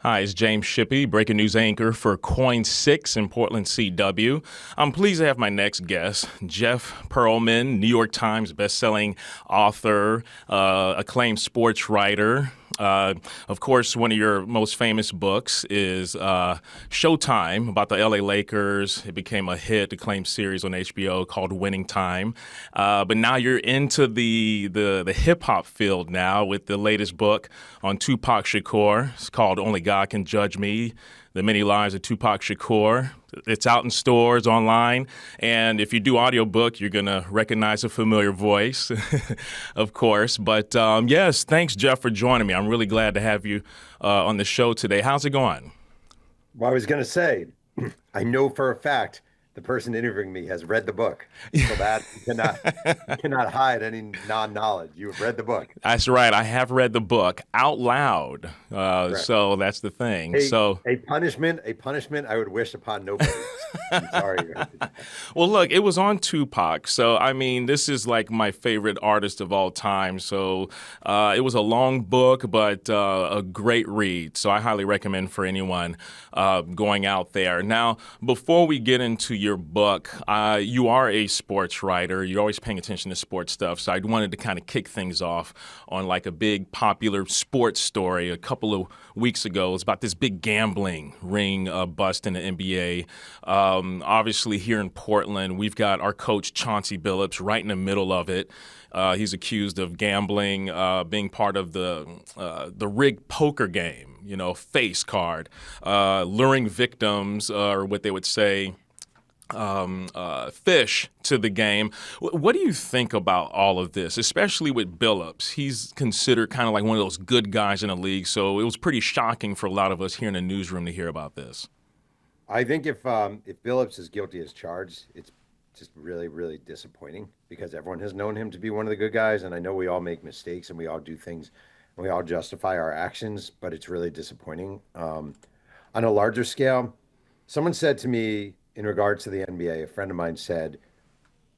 Hi, it's James Shippy, breaking news anchor for KOIN 6 in Portland, CW. I'm pleased to have my next guest, Jeff Pearlman, New York Times bestselling author, acclaimed sports writer. Of course, one of your most famous books is Showtime, about the LA Lakers. It became a hit, acclaimed series on HBO called Winning Time. But now you're into the hip hop field now with the latest book on Tupac Shakur. It's called Only God Can Judge Me, The Many Lives of Tupac Shakur. It's out in stores, online, and if you do audiobook, you're going to recognize a familiar voice, of course. But yes, thanks, Jeff, for joining me. I'm really glad to have you on the show today. How's it going? Well, I was going to say, I know for a fact the person interviewing me has read the book, so that you cannot hide any non-knowledge. You have read the book. That's right. I have read the book out loud, Correct. so that's the thing. A So a punishment I would wish upon nobody. I'm sorry. well, look, it was on Tupac. So, I mean, this is like my favorite artist of all time. So, it was a long book, but a great read. So, I highly recommend for anyone going out there. Now, before we get into your book, you are a sports writer. You're always paying attention to sports stuff. So, I wanted to kind of kick things off on like a big popular sports story a couple of weeks ago. It's about this big gambling ring bust in the NBA. Obviously, here in Portland, we've got our coach, Chauncey Billups, right in the middle of it. He's accused of gambling, being part of the rigged poker game, face card, luring victims, or what they would say, fish to the game. What do you think about all of this, especially with Billups? He's considered kind of like one of those good guys in the league, so it was pretty shocking for a lot of us here in the newsroom to hear about this. I think if Billups is guilty as charged, it's just really, really disappointing because everyone has known him to be one of the good guys, and I know we all make mistakes and we all do things and we all justify our actions, but it's really disappointing. On a larger scale, someone said to me in regards to the NBA, a friend of mine said,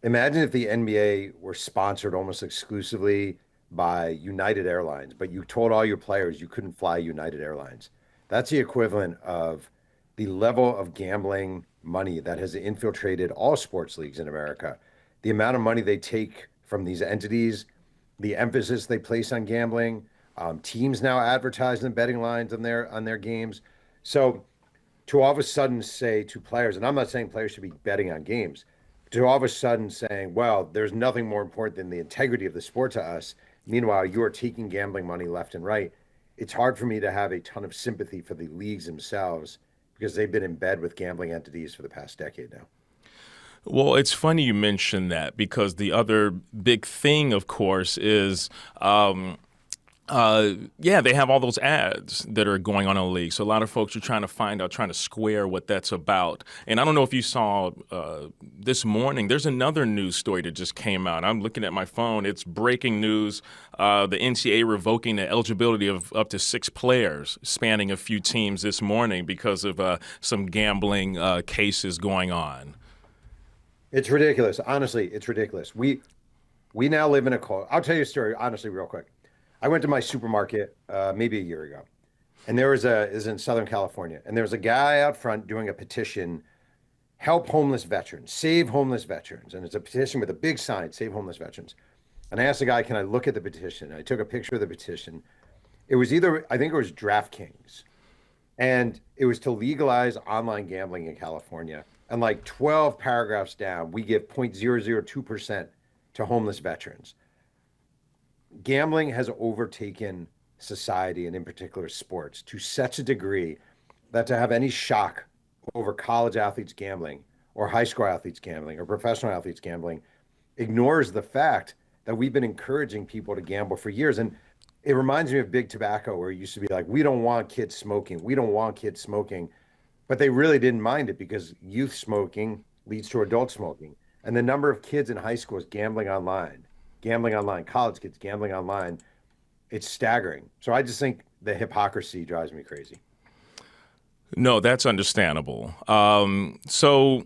imagine if the NBA were sponsored almost exclusively by United Airlines, but you told all your players you couldn't fly United Airlines. That's the equivalent of the level of gambling money that has infiltrated all sports leagues in America. The amount of money they take from these entities, the emphasis they place on gambling, teams now advertise and betting lines on their games. So to all of a sudden say to players, and I'm not saying players should be betting on games, to all of a sudden saying, well, there's nothing more important than the integrity of the sport to us. Meanwhile, you are taking gambling money left and right. It's hard for me to have a ton of sympathy for the leagues themselves because they've been in bed with gambling entities for the past decade now. Well, it's funny you mentioned that because the other big thing, of course, is yeah, they have all those ads that are going on in the league. So a lot of folks are trying to find out, trying to square what that's about. And I don't know if you saw this morning, there's another news story that just came out. I'm looking at my phone. It's breaking news. The NCAA revoking the eligibility of up to 6 players spanning a few teams this morning because of some gambling cases going on. It's ridiculous. Honestly, it's ridiculous. We now live in a I'll tell you a story, honestly, real quick. I went to my supermarket maybe a year ago, and is in Southern California, and there was a guy out front doing a petition, help homeless veterans, save homeless veterans, and it's a petition with a big sign, save homeless veterans. And I asked the guy, can I look at the petition? I took a picture of the petition. It was I think it was DraftKings, and it was to legalize online gambling in California. And like 12 paragraphs down, we give 0.002% to homeless veterans. Gambling has overtaken society and in particular sports to such a degree that to have any shock over college athletes gambling or high school athletes gambling or professional athletes gambling ignores the fact that we've been encouraging people to gamble for years. And it reminds me of big tobacco, where it used to be like, we don't want kids smoking. We don't want kids smoking. But they really didn't mind it because youth smoking leads to adult smoking. And the number of kids in high school is gambling online, college kids gambling online. It's staggering. So I just think the hypocrisy drives me crazy. No, that's understandable. So,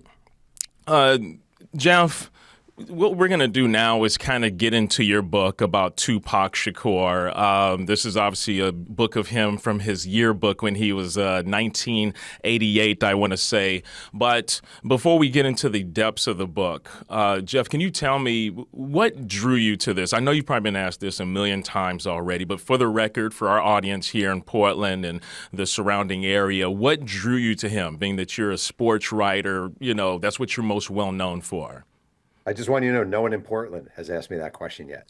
Jeff, What we're going to do now is kind of get into your book about Tupac Shakur. This is obviously a book of him from his yearbook when he was 1988, I want to say. But before we get into the depths of the book, Jeff, can you tell me what drew you to this? I know you've probably been asked this a million times already, but for the record, for our audience here in Portland and the surrounding area, what drew you to him, being that you're a sports writer, that's what you're most well known for? I just want you to know, no one in Portland has asked me that question yet.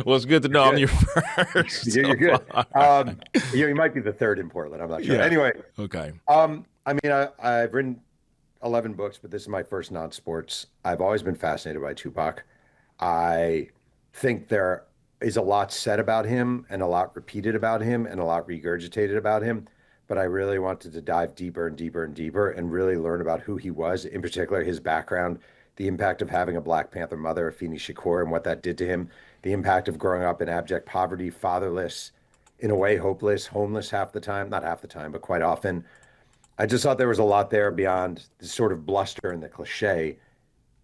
Well, it's good to know I'm your first. You're good. You might be the third in Portland. I'm not sure. Yeah. Anyway. Okay. I've written 11 books, but this is my first non-sports. I've always been fascinated by Tupac. I think there is a lot said about him and a lot repeated about him and a lot regurgitated about him. But I really wanted to dive deeper and deeper and deeper and really learn about who he was, in particular, his background, the impact of having a Black Panther mother, KOIN Shakur, and what that did to him, the impact of growing up in abject poverty, fatherless, in a way, hopeless, homeless half the time, not half the time, but quite often. I just thought there was a lot there beyond the sort of bluster and the cliche.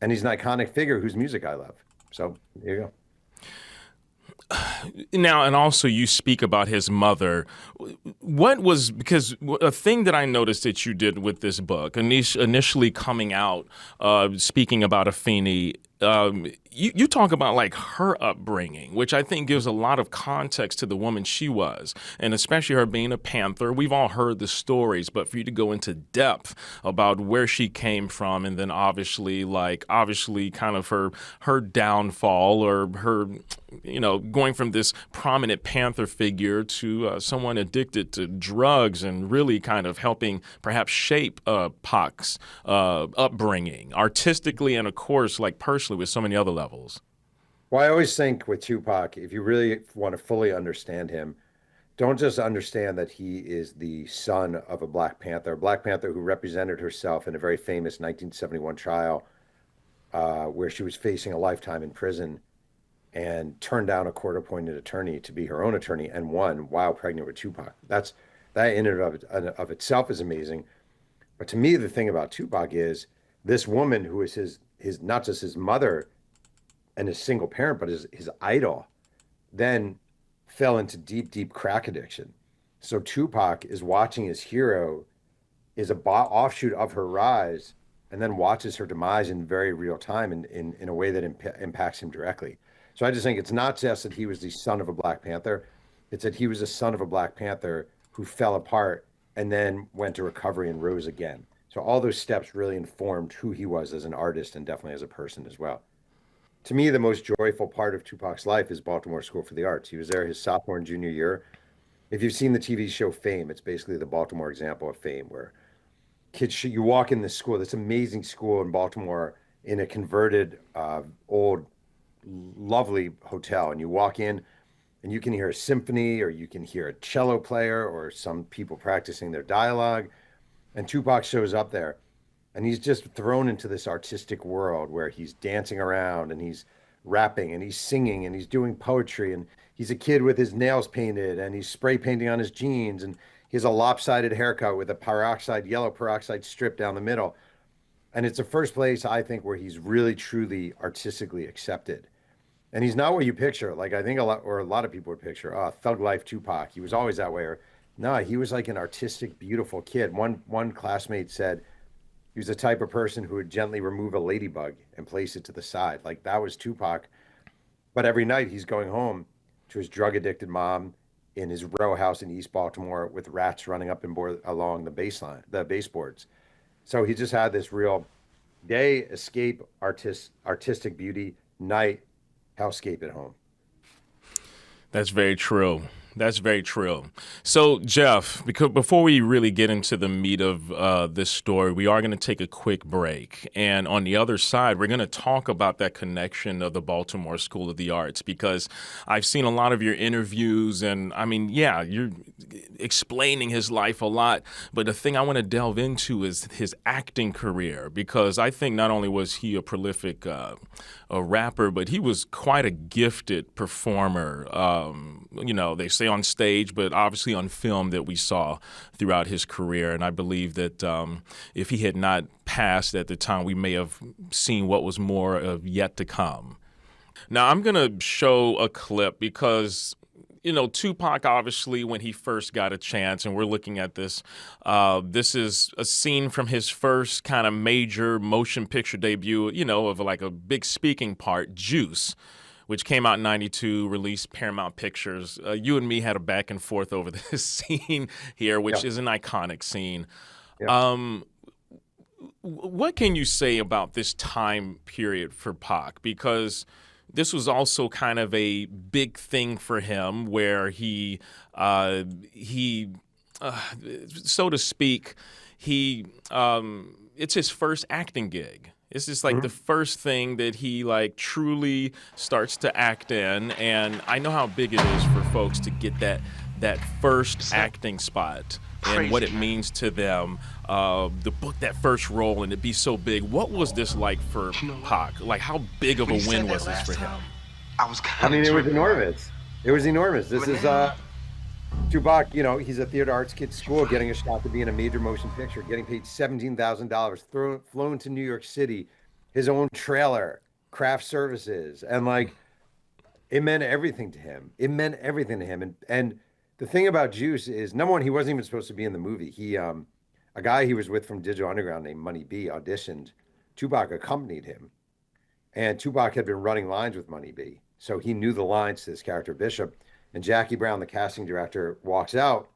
And he's an iconic figure whose music I love. So there you go. Now, and also you speak about his mother. Because a thing that I noticed that you did with this book, initially coming out, speaking about Afeni, you talk about like her upbringing, which I think gives a lot of context to the woman she was, and especially her being a Panther. We've all heard the stories, but for you to go into depth about where she came from, and then obviously kind of her downfall, or her, going from this prominent Panther figure to someone addicted to drugs, and really kind of helping perhaps shape Pac's upbringing artistically, and of course, like personally, with so many other levels. Well, I always think with Tupac, if you really want to fully understand him, don't just understand that he is the son of a Black Panther who represented herself in a very famous 1971 trial where she was facing a lifetime in prison and turned down a court-appointed attorney to be her own attorney and won while pregnant with Tupac. That in and of itself is amazing. But to me, the thing about Tupac is this woman who is his not just his mother and his single parent, but his idol, then fell into deep, deep crack addiction. So Tupac is watching his hero, is a offshoot of her rise, and then watches her demise in very real time in a way that impacts him directly. So I just think it's not just that he was the son of a Black Panther, it's that he was a son of a Black Panther who fell apart and then went to recovery and rose again. So all those steps really informed who he was as an artist and definitely as a person as well. To me, the most joyful part of Tupac's life is Baltimore School for the Arts. He was there his sophomore and junior year. If you've seen the TV show Fame, it's basically the Baltimore example of Fame, where kids, you walk in this school, this amazing school in Baltimore, in a converted, old, lovely hotel, and you walk in and you can hear a symphony, or you can hear a cello player, or some people practicing their dialogue. And Tupac shows up there, and he's just thrown into this artistic world where he's dancing around and he's rapping and he's singing and he's doing poetry, and he's a kid with his nails painted and he's spray painting on his jeans, and he has a lopsided haircut with a yellow peroxide strip down the middle. And it's the first place, I think, where he's really truly artistically accepted. And he's not what you picture. Like, I think a lot of people would picture, thug life Tupac. He was always that way. Or no, he was like an artistic, beautiful kid. One classmate said he was the type of person who would gently remove a ladybug and place it to the side. Like, that was Tupac. But every night he's going home to his drug-addicted mom in his row house in East Baltimore with rats running up and along the baseboards. So he just had this real day escape, artistic beauty, night hellscape at home. That's very true. That's very true. So, Jeff, because before we really get into the meat of this story, we are going to take a quick break. And on the other side, we're going to talk about that connection of the Baltimore School of the Arts, because I've seen a lot of your interviews, and I mean, yeah, you're explaining his life a lot. But the thing I want to delve into is his acting career, because I think not only was he a prolific a rapper, but he was quite a gifted performer. They say say on stage, but obviously on film that we saw throughout his career. And I believe that if he had not passed at the time, we may have seen what was more of yet to come. Now, I'm going to show a clip because, Tupac, obviously, when he first got a chance, and we're looking at this, this is a scene from his first kind of major motion picture debut, of like a big speaking part, Juice, which came out in 92, released Paramount Pictures. You and me had a back and forth over this scene here, which is an iconic scene. Yeah. What can you say about this time period for Pac? Because this was also kind of a big thing for him where he so to speak, it's his first acting gig. It's just like the first thing that he like truly starts to act in. And I know how big it is for folks to get that first acting spot and what it means to them, to book that first role and to be so big. What was this like for Pac? Like, how big of a win was this for him? I mean, it was enormous. It was enormous. This is Tupac, he's a theater arts kid at school, getting a shot to be in a major motion picture, getting paid $17,000, flown to New York City, his own trailer, craft services, and like, it meant everything to him. It meant everything to him. And the thing about Juice is, number one, he wasn't even supposed to be in the movie. He, a guy he was with from Digital Underground named Money B auditioned. Tupac accompanied him, and Tupac had been running lines with Money B, so he knew the lines to this character Bishop. And Jackie Brown, the casting director, walks out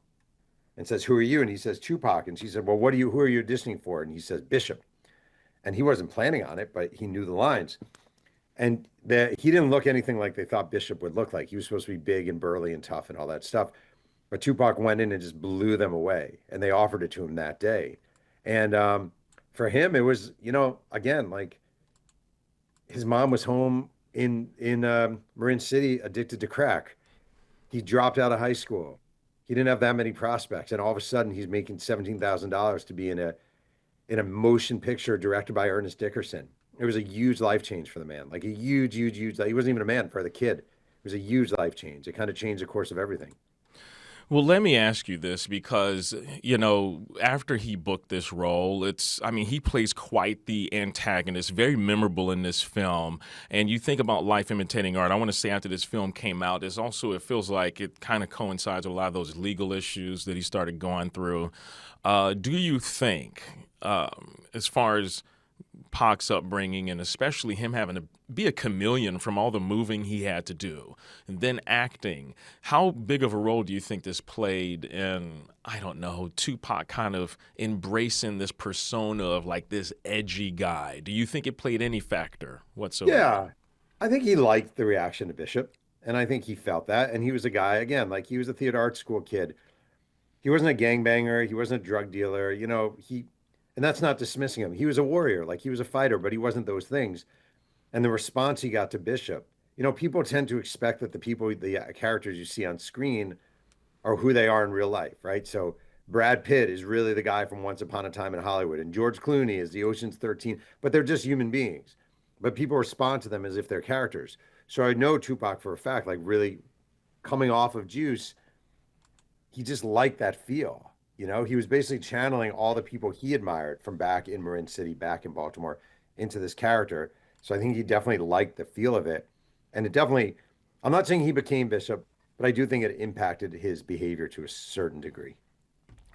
and says, "Who are you?" And he says, "Tupac." And she said, "Well, who are you auditioning for?" And he says, "Bishop." And he wasn't planning on it, but he knew the lines. And he didn't look anything like they thought Bishop would look like. He was supposed to be big and burly and tough and all that stuff. But Tupac went in and just blew them away. And they offered it to him that day. And for him, it was, again, like his mom was home in Marin City addicted to crack. He dropped out of high school. He didn't have that many prospects. And all of a sudden, he's making $17,000 to be in a motion picture directed by Ernest Dickerson. It was a huge life change for the man, like a huge, huge, huge. He wasn't even a man for the kid. It was a huge life change. It kind of changed the course of everything. Well, let me ask you this because, after he booked this role, he plays quite the antagonist, very memorable in this film. And you think about life imitating art. I want to say after this film came out, it feels like it kind of coincides with a lot of those legal issues that he started going through. Do you think, as far as Pac's upbringing and especially him having to be a chameleon from all the moving he had to do and then acting, how big of a role do you think this played in, I don't know, Tupac kind of embracing this persona of like this edgy guy? Do you think it played any factor whatsoever? Yeah, I think he liked the reaction to Bishop, and I think he felt that. And he was a guy, again, like he was a theater arts school kid. He wasn't a gangbanger. He wasn't a drug dealer. And that's not dismissing him. He was a warrior, like he was a fighter, but he wasn't those things. And the response he got to Bishop, people tend to expect that the characters you see on screen are who they are in real life, right? So Brad Pitt is really the guy from Once Upon a Time in Hollywood, and George Clooney is the Ocean's 13, but they're just human beings. But people respond to them as if they're characters. So I know Tupac for a fact, like really coming off of Juice, he just liked that feel. He was basically channeling all the people he admired from back in Marin City, back in Baltimore, into this character. So I think he definitely liked the feel of it. And I'm not saying he became Bishop, but I do think it impacted his behavior to a certain degree.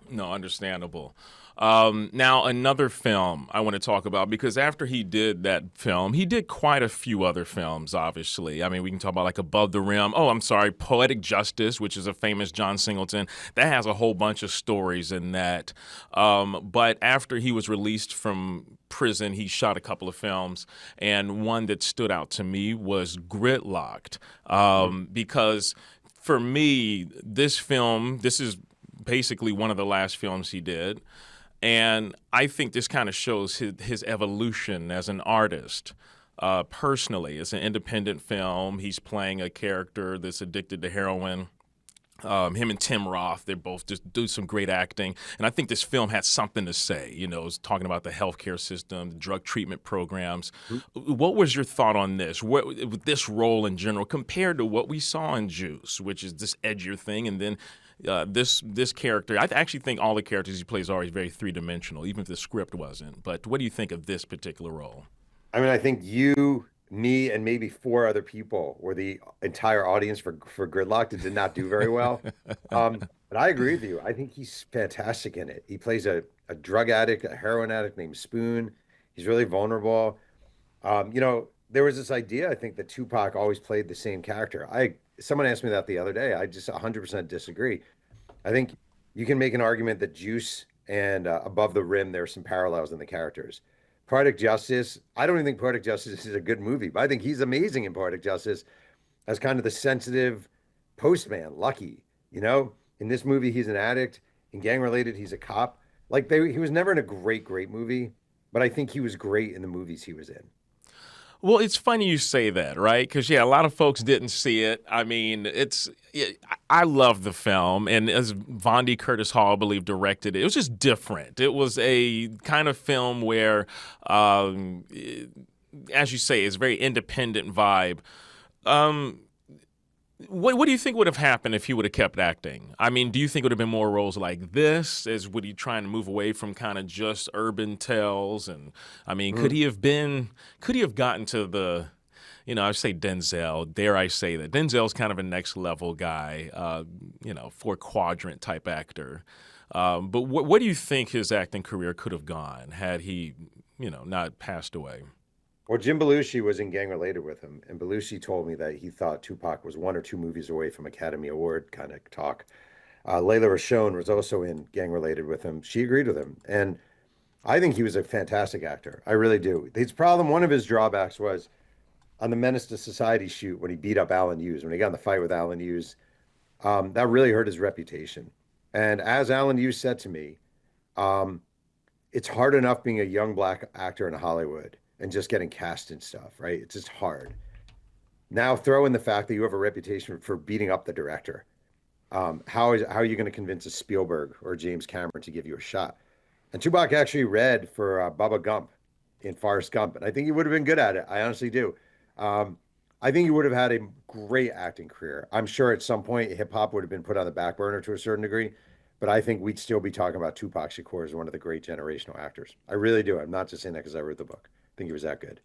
No, understandable. Now, another film I want to talk about, because after he did that film, he did quite a few other films, obviously. I mean, we can talk about like Above the Rim. Poetic Justice, which is a famous John Singleton. That has a whole bunch of stories in that. But after he was released from prison, he shot a couple of films. And one that stood out to me was Gridlocked. Because for me, this is basically one of the last films he did. And I think this kind of shows his evolution as an artist. Personally, it's an independent film. He's playing a character that's addicted to heroin. Him and Tim Roth, they both just do some great acting. And I think this film had something to say. It's talking about the healthcare system, the drug treatment programs. What was your thought on this? With this role in general compared to what we saw in Juice, which is this edgier thing, and then this character? I actually think all the characters he plays are always very three-dimensional, even if the script wasn't. But what do you think of this particular role? I mean, I think you, me, and maybe four other people were the entire audience for Gridlocked. It did not do very well. But I agree with you. I think he's fantastic in it. He plays a drug addict, a heroin addict named Spoon. He's really vulnerable. There was this idea, I think, that Tupac always played the same character. Someone asked me that the other day. I just 100% disagree. I think you can make an argument that Juice and Above the Rim, there are some parallels in the characters. Poetic Justice, I don't even think Poetic Justice is a good movie, but I think he's amazing in Poetic Justice as kind of the sensitive postman, Lucky. In this movie, he's an addict. In Gang Related, he's a cop. He was never in a great movie, but I think he was great in the movies he was in. Well, it's funny you say that, right? Because, yeah, a lot of folks didn't see it. I mean, I love the film. And as Vondi Curtis Hall, I believe, directed it, it was just different. It was a kind of film where, as you say, it's a very independent vibe. What do you think would have happened if he would have kept acting? I mean, do you think it would have been more roles like this? Would he trying to move away from kind of just urban tales? And I mean, could he have gotten to the, I say Denzel, dare I say that? Denzel's kind of a next level guy, four quadrant type actor. But what do you think his acting career could have gone had he, not passed away? Well, Jim Belushi was in Gang Related with him, and Belushi told me that he thought Tupac was one or two movies away from Academy Award kind of talk. Layla Rochon was also in Gang Related with him. She agreed with him, and I think he was a fantastic actor. I really do. One of his drawbacks was on the Menace to Society shoot when he beat up Alan Hughes, when he got in the fight with Alan Hughes. That really hurt his reputation. And as Alan Hughes said to me, it's hard enough being a young black actor in Hollywood and just getting cast and stuff, right? It's just hard. Now throw in the fact that you have a reputation for beating up the director. How are you going to convince a Spielberg or James Cameron to give you a shot? And Tupac actually read for Bubba Gump in Forrest Gump, and I think he would have been good at it. I honestly do. I think he would have had a great acting career. I'm sure at some point hip hop would have been put on the back burner to a certain degree, but I think we'd still be talking about Tupac Shakur as one of the great generational actors. I really do. I'm not just saying that because I read the book. I think he was that good.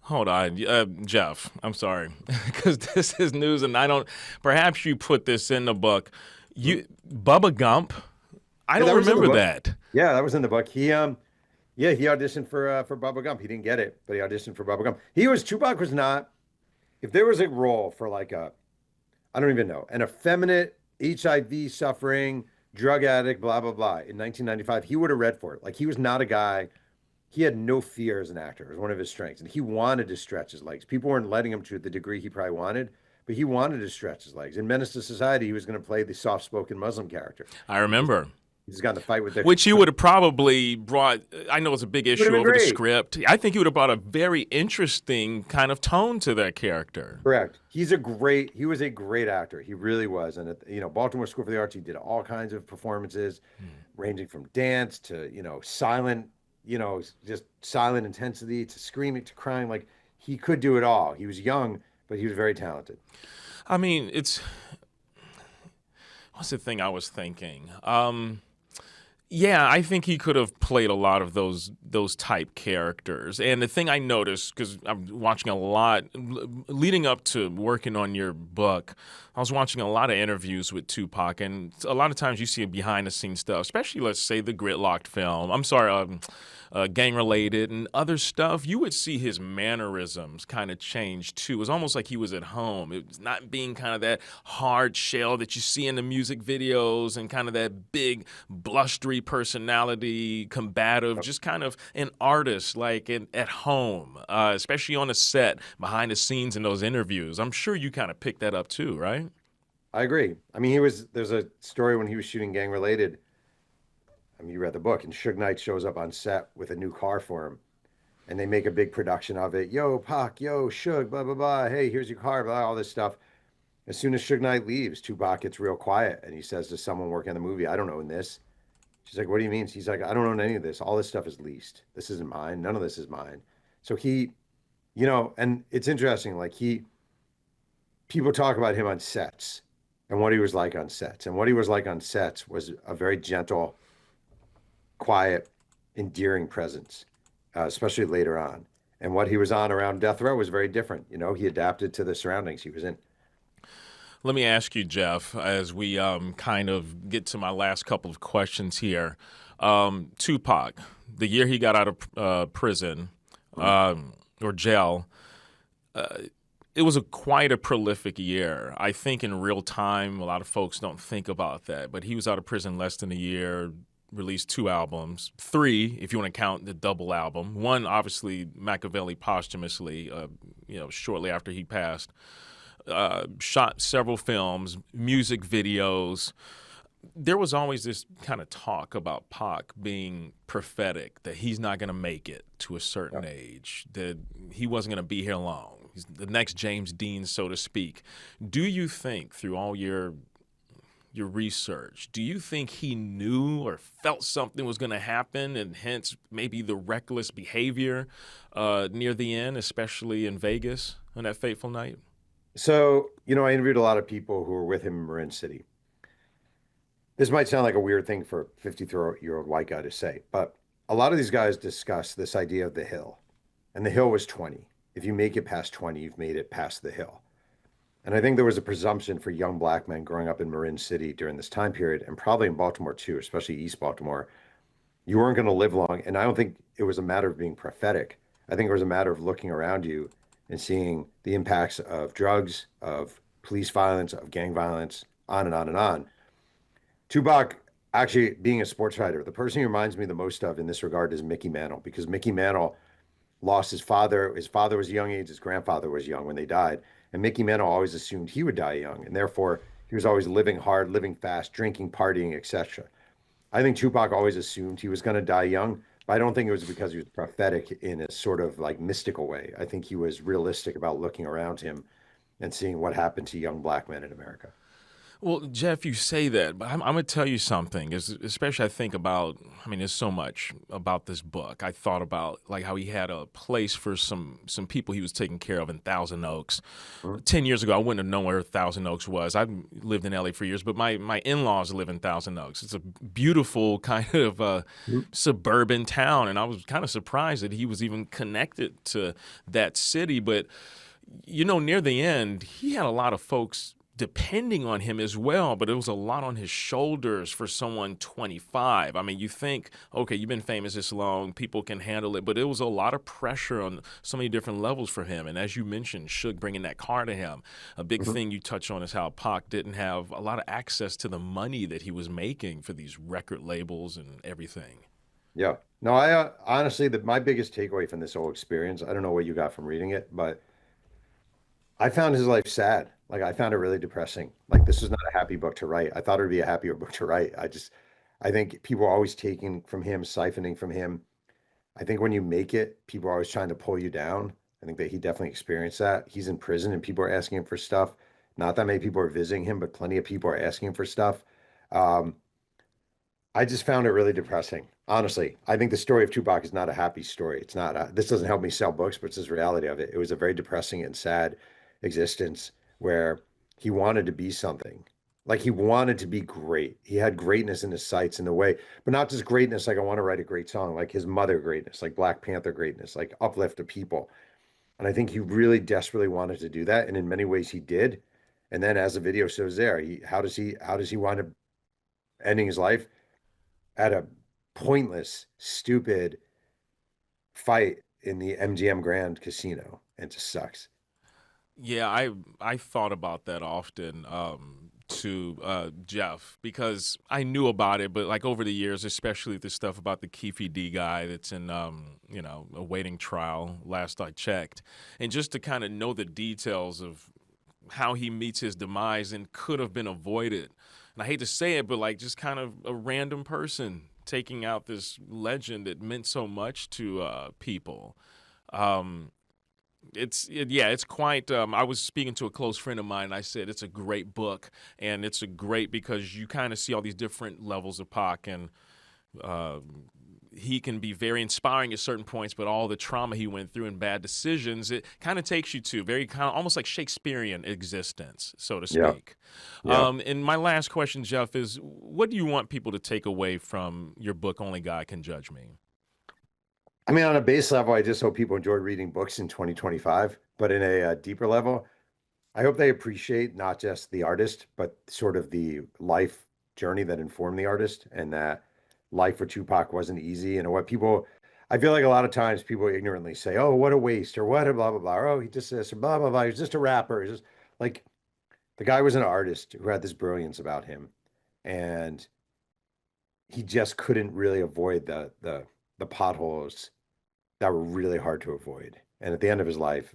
Hold on, Jeff. I'm sorry, because this is news, and I don't. Perhaps you put this in the book. Bubba Gump. I don't remember that. Yeah, that was in the book. He he auditioned for Bubba Gump. He didn't get it, but he auditioned for Bubba Gump. Tupac was not. If there was a role for I don't even know, an effeminate HIV suffering drug addict, blah blah blah, in 1995, he would have read for it. He was not a guy. He had no fear as an actor. It was one of his strengths. And he wanted to stretch his legs. People weren't letting him to the degree he probably wanted, but he wanted to stretch his legs. In Menace to Society, he was going to play the soft-spoken Muslim character. I remember. He's got in the fight with Which he would have probably brought, I know it's a big issue over the script. I think he would have brought a very interesting kind of tone to that character. Correct. He was a great actor. He really was. And at, Baltimore School for the Arts, he did all kinds of performances, ranging from dance to, silent, just silent intensity to screaming to crying. He could do it all. He was young, but he was very talented. I mean, what's the thing I was thinking? Yeah, I think he could have played a lot of those type characters. And the thing I noticed, because I'm watching a lot, leading up to working on your book, I was watching a lot of interviews with Tupac, and a lot of times you see behind-the-scenes stuff, especially, let's say, the Gridlocked film. I'm sorry, Gang-Related and other stuff. You would see his mannerisms kind of change, too. It was almost like he was at home. It was not being kind of that hard shell that you see in the music videos and kind of that big, blustery personality, combative, just kind of an artist, at home, especially on the set, behind the scenes in those interviews. I'm sure you kind of picked that up, too, right? I agree. I mean, there's a story when he was shooting Gang Related. I mean, you read the book, and Suge Knight shows up on set with a new car for him, and they make a big production of it. Yo, Pac, yo, Suge, blah, blah, blah. Hey, here's your car, blah, all this stuff. As soon as Suge Knight leaves, Tupac gets real quiet and he says to someone working on the movie, I don't own this. She's like, what do you mean? He's like, I don't own any of this. All this stuff is leased. This isn't mine. None of this is mine. So he, and it's interesting, like people talk about him on sets and what he was like on sets. And what he was like on sets was a very gentle, quiet, endearing presence, especially later on. And what he was on around death row was very different. He adapted to the surroundings he was in. Let me ask you, Jeff, as we kind of get to my last couple of questions here. Tupac, the year he got out of prison or jail, it was quite a prolific year. I think in real time, a lot of folks don't think about that. But he was out of prison less than a year, released 2 albums, 3 if you want to count the double album. One, obviously, Machiavelli posthumously, shortly after he passed. Shot several films, music videos. There was always this kind of talk about Pac being prophetic, that he's not going to make it to a certain age, that he wasn't going to be here long. He's the next James Dean, so to speak. Do you think, through all your research, do you think he knew or felt something was going to happen, and hence maybe the reckless behavior near the end, especially in Vegas on that fateful night? So, I interviewed a lot of people who were with him in Marin City. This might sound like a weird thing for a 53-year-old white guy to say, but a lot of these guys discuss this idea of the hill. And the hill was 20. If you make it past 20, you've made it past the hill. And I think there was a presumption for young black men growing up in Marin City during this time period, and probably in Baltimore too, especially East Baltimore, you weren't going to live long. And I don't think it was a matter of being prophetic. I think it was a matter of looking around you and seeing the impacts of drugs, of police violence, of gang violence, on and on and on. Tupac, actually being a sports writer, the person he reminds me the most of in this regard is Mickey Mantle, because Mickey Mantle lost his father. His father was young age, his grandfather was young when they died. And Mickey Mantle always assumed he would die young. And therefore, he was always living hard, living fast, drinking, partying, etc. I think Tupac always assumed he was going to die young, but I don't think it was because he was prophetic in a sort of like mystical way. I think he was realistic about looking around him and seeing what happened to young black men in America. Well, Jeff, you say that, but I'm going to tell you something, especially I think about, there's so much about this book. I thought about like how he had a place for some people he was taking care of in Thousand Oaks. Mhm. 10 years ago, I wouldn't have known where Thousand Oaks was. I've lived in LA for years, but my in-laws live in Thousand Oaks. It's a beautiful kind of suburban town, and I was kind of surprised that he was even connected to that city. But, near the end, he had a lot of folks depending on him as well, but it was a lot on his shoulders for someone 25. You think, okay, you've been famous this long, people can handle it, but it was a lot of pressure on so many different levels for him. And as you mentioned, Suge bringing that car to him, a big thing you touch on is how Pac didn't have a lot of access to the money that he was making for these record labels and everything. Yeah. No, I honestly, my biggest takeaway from this whole experience, I don't know what you got from reading it, but I found his life sad. Like I found it really depressing. Like this is not a happy book to write. I thought it would be a happier book to write. I think people are always taking from him, siphoning from him. I think when you make it, people are always trying to pull you down. I think that he definitely experienced that. He's in prison and people are asking him for stuff. Not that many people are visiting him, but plenty of people are asking him for stuff. Um, I just found it really depressing. Honestly, I think the story of Tupac is not a happy story. It's not. This doesn't help me sell books, but it's just the reality of it. It was a very depressing and sad existence where he wanted to be something. Like he wanted to be great. He had greatness in his sights in the way, but not just greatness like I want to write a great song, like his mother greatness, like Black Panther greatness, like uplift of people. And I think he really desperately wanted to do that. And in many ways he did. And then as the video shows there, how does he wind up ending his life? At a pointless, stupid fight in the MGM Grand Casino. And it just sucks. Yeah, I thought about that often to Jeff because I knew about it, but like over the years, especially the stuff about the Keefe D guy that's in awaiting trial. Last I checked, and just to kind of know the details of how he meets his demise and could have been avoided. And I hate to say it, but like just kind of a random person taking out this legend that meant so much to people. Um, It's quite. I was speaking to a close friend of mine. And I said it's a great book, and it's a great because you kind of see all these different levels of Pac, and uh, he can be very inspiring at certain points, but all the trauma he went through and bad decisions, it kind of takes you to very kind of almost like Shakespearean existence, so to Yeah. speak. Yeah. And my last question, Jeff, is what do you want people to take away from your book, Only God Can Judge Me? I mean, on a base level, I just hope people enjoy reading books in 2025. But in a, deeper level, I hope they appreciate not just the artist, but sort of the life journey that informed the artist, and that life for Tupac wasn't easy. And what people, I feel like a lot of times people ignorantly say, "Oh, what a waste," or "What a blah blah blah," or "Oh, he just this," or blah blah blah. He's just a rapper. He's just like the guy was an artist who had this brilliance about him, and he just couldn't really avoid the potholes that were really hard to avoid. And at the end of his life,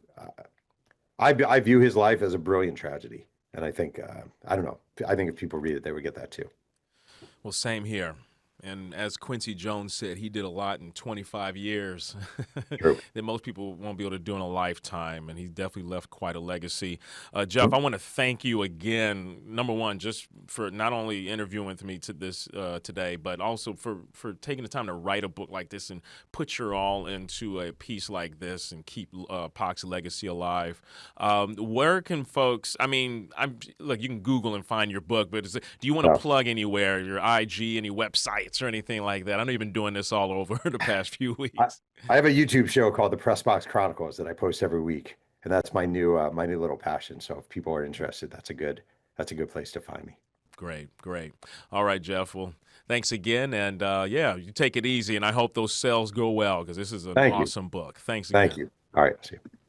I view his life as a brilliant tragedy. And I think, I don't know, I think if people read it, they would get that too. Well, same here. And as Quincy Jones said, he did a lot in 25 years True. that most people won't be able to do in a lifetime. And he definitely left quite a legacy. Jeff, Mhm. I want to thank you again, number one, just for not only interviewing with me to this today, but also for taking the time to write a book like this and put your all into a piece like this and keep Pac's legacy alive. Where can folks, I mean, look, you can Google and find your book, but do you want to Yeah. plug anywhere, your IG, any websites or anything like that? I know you've been doing this all over the past few I, weeks. I have a YouTube show called the Press Box Chronicles that I post every week. And that's my new little passion. So if people are interested, that's a good place to find me. Great, great. All right, Jeff. Well, thanks again. And yeah, you take it easy. And I hope those sales go well because this is an Thank you. awesome book. Thanks Thank again. you. All right. See you.